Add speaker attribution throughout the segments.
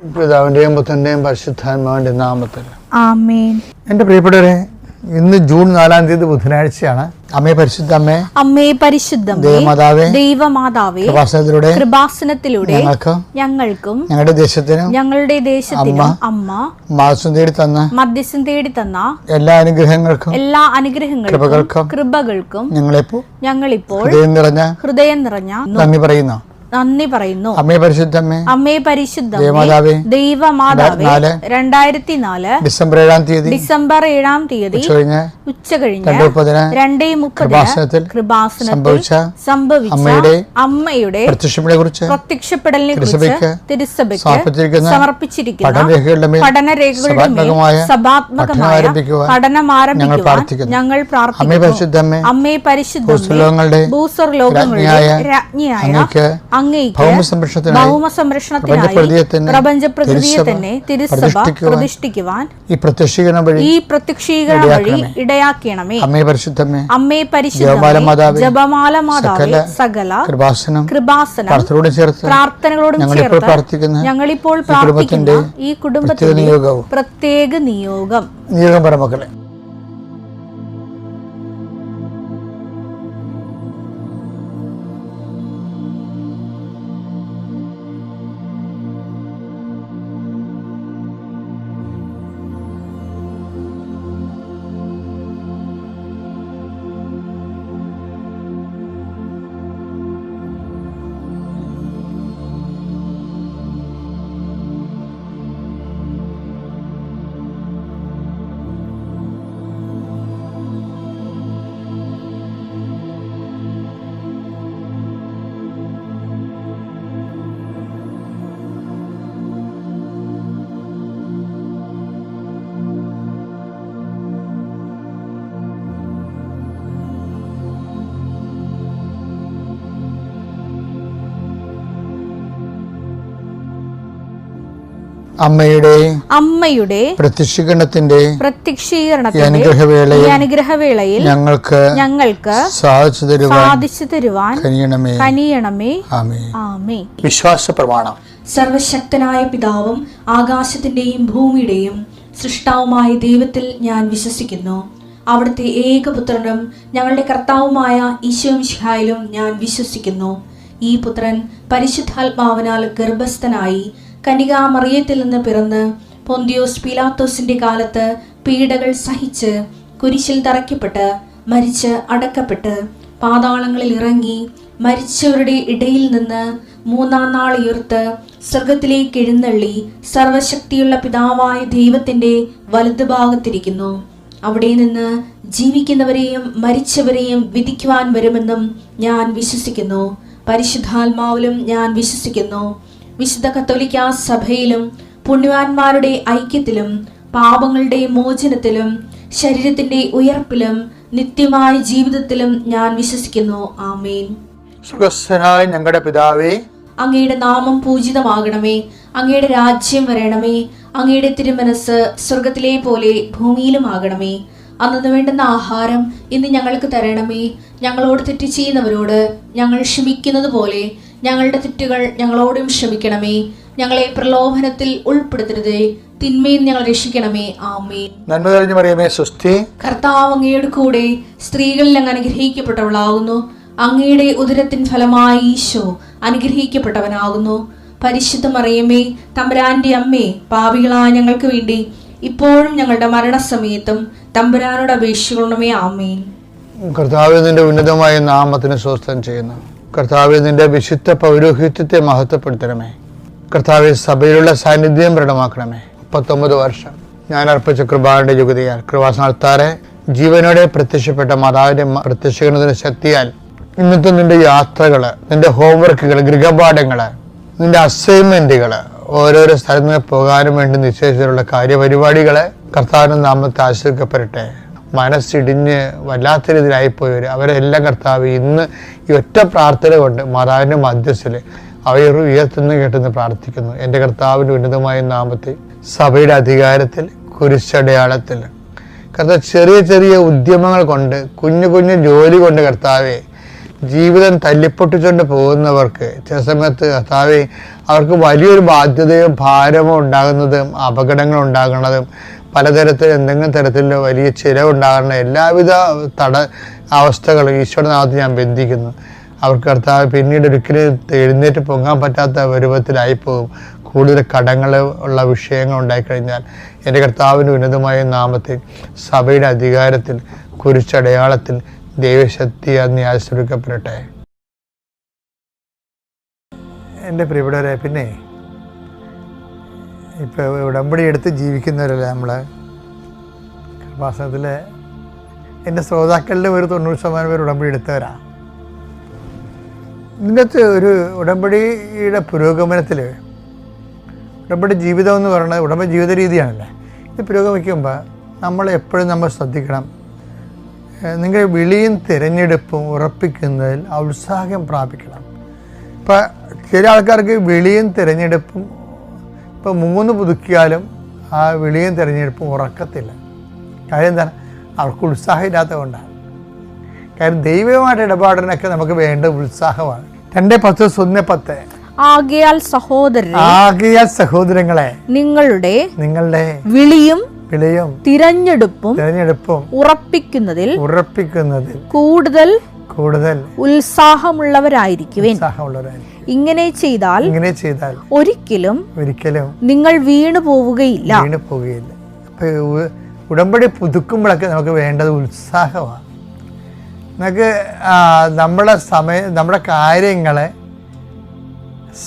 Speaker 1: പിതാവിന്റെയും പുത്രന്റെയും പരിശുദ്ധാത്മാവിന്റെ നാമത്തിൽ
Speaker 2: ആമേൻ.
Speaker 1: എന്റെ പ്രിയപ്പെട്ടവരെ, ഇന്ന് ജൂൺ 4 തീയതി ബുധനാഴ്ചയാണ്. അമ്മേ പരിശുദ്ധമ്മേ,
Speaker 2: അമ്മേ പരിശുദ്ധമേ,
Speaker 1: ദേവമാതാവേ,
Speaker 2: ദൈവമാതാവേ, കൃപാസനത്തിലൂടെ ഞങ്ങൾക്കും ഞങ്ങളുടെ ദേശത്തിനും അമ്മ മധ്യസ്ഥം തേടി തന്ന എല്ലാ അനുഗ്രഹങ്ങൾക്കും കൃപകൾക്കും ഞങ്ങളിപ്പോൾ ഹൃദയം നിറഞ്ഞ നന്ദി പറയുന്നു.
Speaker 1: അമ്മേ പരിശുദ്ധമേ,
Speaker 2: ദൈവമാതാവേ, 2004 ഡിസംബർ 7 തീയതി ഉച്ചകഴിഞ്ഞ് 2:30 കൃപാസനത്തിൽ സംഭവിച്ച അമ്മയുടെ പ്രത്യക്ഷപ്പെടലിനെ കുറിച്ച് തിരുസഭയ്ക്ക് സമർപ്പിച്ചിരിക്കുന്ന പഠനരേഖകളുടെ മേൽ സഭാത്മകമായ പഠനം ആരംഭിക്കുവാൻ ഞങ്ങൾ പ്രാർത്ഥിക്കുന്നു. അമ്മേ പരിശുദ്ധമേ, ഭൂസ്വർലോകങ്ങളുടെ രാജ്ഞിയായ പ്രപഞ്ചപ്രകൃതിയെ തന്നെ തിരുസഭ പ്രതിഷ്ഠിക്കുവാൻ ഈ പ്രത്യക്ഷീകരണം വഴി ഇടയാക്കണമേ. അമ്മേ പരിശുദ്ധമേ, ജപമാല മാതാവേ, സകല കൃപാസനം പ്രാർത്ഥനകളോടും ചേർത്ത് ഞങ്ങളിപ്പോൾ പ്രാർത്ഥിക്കുന്ന ഈ കുടുംബത്തിന്റെ പ്രത്യേക നിയോഗം
Speaker 1: മക്കളെ.
Speaker 2: അമ്മയുടെ
Speaker 1: പ്രത്യക്ഷീകരണത്തിന്റെ
Speaker 2: അനുഗ്രഹവേളയിൽ ഞങ്ങൾക്ക് സാധിച്ചു തരുവാൻ കനിയണമേ. ആമേൻ.
Speaker 1: വിശ്വാസ പ്രമാണം.
Speaker 3: സർവശക്തനായ പിതാവും ആകാശത്തിന്റെയും ഭൂമിയുടെയും സൃഷ്ടാവുമായ ദൈവത്തിൽ ഞാൻ വിശ്വസിക്കുന്നു. അവിടുത്തെ ഏകപുത്രനും ഞങ്ങളുടെ കർത്താവുമായ ഈശോമിശിഹായിലും ഞാൻ വിശ്വസിക്കുന്നു. ഈ പുത്രൻ പരിശുദ്ധാത്മാവിനാൽ ഗർഭസ്ഥനായി കന്യകാമറിയത്തിൽ നിന്ന് പിറന്ന് പൊന്തിയോസ് പീലാത്തോസിന്റെ കാലത്ത് പീഡകൾ സഹിച്ച് കുരിശിൽ തറയ്ക്കപ്പെട്ട് മരിച്ച് അടക്കപ്പെട്ട് പാതാളങ്ങളിൽ ഇറങ്ങി മരിച്ചവരുടെ ഇടയിൽ നിന്ന് 3-ാം നാൾ ഉയർത്ത് സ്വർഗത്തിലേക്ക് എഴുന്നള്ളി സർവശക്തിയുള്ള പിതാവായ ദൈവത്തിന്റെ വലതുഭാഗത്തിരിക്കുന്നു. അവിടെ നിന്ന് ജീവിക്കുന്നവരെയും മരിച്ചവരെയും വിധിക്കുവാൻ വരുമെന്നും ഞാൻ വിശ്വസിക്കുന്നു. പരിശുദ്ധാത്മാവിലും ഞാൻ വിശ്വസിക്കുന്നു. വിശുദ്ധ കത്തോലിക്കാ സഭയിലും പുണ്യവാന്മാരുടെ ഐക്യത്തിലും പാപങ്ങളുടെ മോചനത്തിലും ശരീരത്തിന്റെ ഉയർപ്പിലും നിത്യമായ ജീവിതത്തിലും ഞാൻ വിശ്വസിക്കുന്നു. ആമേൻ.
Speaker 1: സ്വർഗ്ഗസ്ഥനായ ഞങ്ങളുടെ പിതാവേ,
Speaker 3: അങ്ങയുടെ നാമം പൂജിതമാകണമേ. അങ്ങയുടെ രാജ്യം വരണമേ. അങ്ങയുടെ തിരുമനസ് സ്വർഗത്തിലെ പോലെ ഭൂമിയിലും ആകണമേ. അന്നു വേണ്ടുന്ന ആഹാരം ഇന്ന് ഞങ്ങൾക്ക് തരണമേ. ഞങ്ങളോട് തെറ്റ് ചെയ്യുന്നവരോട് ഞങ്ങൾ ക്ഷമിക്കുന്നത് പോലെ ഞങ്ങളുടെ തെറ്റുകൾ ഞങ്ങളോടും ക്ഷമിക്കണമേ. ഞങ്ങളെ പ്രലോഭനത്തിൽ ഉൾപ്പെടുത്തരുതേ, തിന്മയിൽ ഞങ്ങൾ രക്ഷിക്കണമേ. ആമേൻ.
Speaker 1: നന്മ നിറഞ്ഞ മറിയമേ, സ്വസ്തി.
Speaker 3: കർത്താവ് അങ്ങയുടെ കൂടെ സ്ത്രീകളിൽ അങ്ങ് അനുഗ്രഹിക്കപ്പെട്ടവളാകുന്നു. അങ്ങയുടെ ഉദരത്തിൻ ഫലമായി ഈശോ അനുഗ്രഹിക്കപ്പെട്ടവനാകുന്നു. പരിശുദ്ധ മറിയമേ, തമ്പുരാന്റെ അമ്മേ, പാപികളായ ഞങ്ങൾക്ക് വേണ്ടി ഇപ്പോഴും ഞങ്ങളുടെ മരണസമയത്തും തമ്പുരാനോട് അപേക്ഷിക്കണമേ. ആമേൻ.
Speaker 1: കർത്താവേ, നിന്റെ ഉന്നതമായ നാമത്തിന് സ്വസ്ഥം ചെയ്യുന്നു. കർത്താവേ, നിന്റെ വിശുദ്ധ പൗരോഹിത്യത്തെ മഹത്വപ്പെടുത്തണമേ. കർത്താവേ, സഭയിലുള്ള സാന്നിധ്യം പ്രകടമാക്കണമേ. 39 വർഷം ഞാൻ അർപ്പിച്ച കൃപാന്റെ യുഗതിയാൽ കൃപാസനത്താറെ ജീവനോടെ പ്രത്യക്ഷപ്പെട്ട മാതാവിന്റെ പ്രത്യക്ഷീകരണത്തിന്റെ ശക്തിയാൽ ഇന്നത്തെ നിന്റെ യാത്രകള്, നിന്റെ ഹോംവർക്കുകൾ, ഗൃഹപാഠങ്ങള്, നിന്റെ അസൈൻമെന്റുകള്, ഓരോരോ സ്ഥലത്ത് പോകാനും വേണ്ടി നിശ്ചയിച്ചിട്ടുള്ള കാര്യപരിപാടികളെ കർത്താവിന്റെ നാമത്തെ ആശ്രയിക്കപ്പെടട്ടെ. മനസ്സിടിഞ്ഞ് വല്ലാത്ത രീതിയിലായിപ്പോയവർ അവരെല്ലാം കർത്താവ് ഇന്ന് ഈ ഒറ്റ പ്രാർത്ഥന കൊണ്ട് മാതാവിന്റെ മധ്യസ്ഥിൽ അവർ ഉയർത്തുന്ന കേട്ടെന്ന് പ്രാർത്ഥിക്കുന്നു. എൻ്റെ കർത്താവിൻ്റെ ഉന്നതമായ നാമത്തിൽ സഭയുടെ അധികാരത്തിൽ കുരിശടയാളത്തിൽ കർത്താവ് ചെറിയ ചെറിയ ഉദ്യമങ്ങൾ കൊണ്ട് കുഞ്ഞു കുഞ്ഞു ജോലി കൊണ്ട് കർത്താവെ ജീവിതം തല്ലിപ്പൊട്ടിച്ചുകൊണ്ട് പോകുന്നവർക്ക് ചില സമയത്ത് കർത്താവേ അവർക്ക് വലിയൊരു ബാധ്യതയോ ഭാരമോ ഉണ്ടാകുന്നതും അപകടങ്ങൾ ഉണ്ടാകുന്നതും പലതരത്തിൽ എന്തെങ്കിലും തരത്തിലുള്ള വലിയ ചിലവുണ്ടാകുന്ന എല്ലാവിധ അവസ്ഥകളും ഈശോയുടെ നാമത്തിൽ ഞാൻ ബന്ധിക്കുന്നു. അവർക്ക് കർത്താവ് പിന്നീട് ഒരിക്കലും എഴുന്നേറ്റ് പൊങ്ങാൻ പറ്റാത്ത രൂപത്തിലായിപ്പോകും. കൂടുതൽ കടങ്ങൾ ഉള്ള വിഷയങ്ങൾ ഉണ്ടായിക്കഴിഞ്ഞാൽ എൻ്റെ കർത്താവിൻ്റെ ഉന്നതമായ നാമത്തിൽ സഭയുടെ അധികാരത്തിൽ കുരിശടയാളത്തിൽ ദൈവശക്തി അന്ന് ആശ്രയിക്കപ്പെടട്ടെ. എൻ്റെ പ്രിയപ്പെട്ടവരെ, പിന്നെ ഇപ്പോൾ ഉടമ്പടി എടുത്ത് ജീവിക്കുന്നവരല്ലേ നമ്മൾ. കൃപാസനത്തിൽ എൻ്റെ ശ്രോതാക്കളിൽ ഒരു 90% പേര് ഉടമ്പടി എടുത്തവരാണ്. ഇതിനകത്ത് ഒരു ഉടമ്പടിയുടെ പുരോഗമനത്തിൽ ഉടമ്പടി ജീവിതം എന്ന് പറയുന്നത് ഉടമ്പടി ജീവിത രീതിയാണല്ലേ. ഇത് പുരോഗമിക്കുമ്പോൾ നമ്മൾ ശ്രദ്ധിക്കണം. നിങ്ങൾ വിളിയും തിരഞ്ഞെടുപ്പും ഉറപ്പിക്കുന്നതിൽ ഉത്സാഹം പ്രാപിക്കണം. ഇപ്പം ചില ആൾക്കാർക്ക് വിളിയും തിരഞ്ഞെടുപ്പും ഇപ്പോൾ 3 പുതുക്കിയാലും ആ വിളിയും തിരഞ്ഞെടുപ്പും ഉറക്കത്തില്ല. കാര്യം എന്താണ്? അവർക്ക് ഉത്സാഹം ഇല്ലാത്തത് കൊണ്ടാണ്. കാര്യം ദൈവമായിട്ട് ഇടപാടിനൊക്കെ നമുക്ക് വേണ്ട ഉത്സാഹമാണ്. 2:10
Speaker 2: ആകയാൽ സഹോദരങ്ങളെ നിങ്ങളുടെ വിളിയും തിരഞ്ഞെടുപ്പും ഉറപ്പിക്കുന്നതിൽ കൂടുതൽ ഉത്സാഹമുള്ളവരായിരിക്കുവിൻ. ഇങ്ങനെ ചെയ്താൽ ഒരിക്കലും നിങ്ങൾ വീണു പോവുകയില്ല.
Speaker 1: ഉടമ്പടി പുതുക്കുമ്പോഴൊക്കെ നമുക്ക് വേണ്ടത് ഉത്സാഹമാണ്. നമുക്ക് നമ്മുടെ കാര്യങ്ങളെ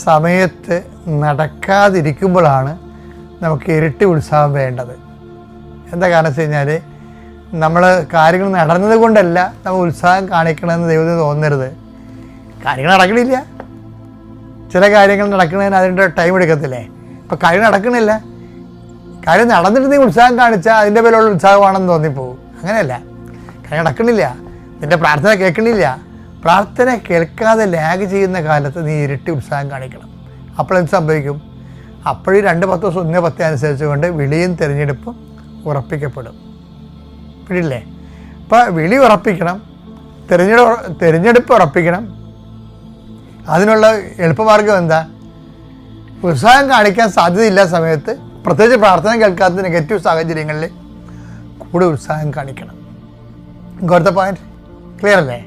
Speaker 1: സമയത്ത് നടക്കാതിരിക്കുമ്പോഴാണ് നമുക്ക് ഇരട്ടി ഉത്സാഹം വേണ്ടത്. എന്താ കാരണം വെച്ച് കഴിഞ്ഞാൽ നമ്മൾ കാര്യങ്ങൾ നടന്നത് കൊണ്ടല്ല നമ്മൾ ഉത്സാഹം കാണിക്കണമെന്ന് ദൈവത്തിന് തോന്നരുത്. കാര്യങ്ങൾ നടക്കണില്ല. ചില കാര്യങ്ങൾ നടക്കുന്നതിന് അതിൻ്റെ ടൈം എടുക്കത്തില്ലേ. ഇപ്പം കാര്യം നടക്കണില്ല. കാര്യം നടന്നിട്ട് നീ ഉത്സാഹം കാണിച്ചാൽ അതിൻ്റെ പേരുള്ള ഉത്സാഹമാണെന്ന് തോന്നിപ്പോകും. അങ്ങനെയല്ല. കാര്യം നടക്കണില്ല. നിൻ്റെ പ്രാർത്ഥന കേൾക്കണില്ല. പ്രാർത്ഥന കേൾക്കാതെ ലാഗ് ചെയ്യുന്ന കാലത്ത് നീ ഇരട്ടി ഉത്സാഹം കാണിക്കണം. അപ്പോഴെന്ത് സംഭവിക്കും? അപ്പോഴും 2:10 അനുസരിച്ചുകൊണ്ട് വിളിയും തിരഞ്ഞെടുപ്പും ഉറപ്പിക്കപ്പെടും. പിടിയില്ലേ? അപ്പോൾ വിളി ഉറപ്പിക്കണം, തിരഞ്ഞെടുപ്പ് ഉറപ്പിക്കണം. അതിനുള്ള എളുപ്പമാർഗം എന്താ? ഉത്സാഹം കാണിക്കാൻ സാധ്യതയില്ല സമയത്ത്, പ്രത്യേകിച്ച് പ്രാർത്ഥന കേൾക്കാത്ത നെഗറ്റീവ് സാഹചര്യങ്ങളിൽ കൂടെ ഉത്സാഹം കാണിക്കണം. ഇങ്ങോട്ടത്തെ പോയിന്റ് ക്ലിയർ അല്ലേ?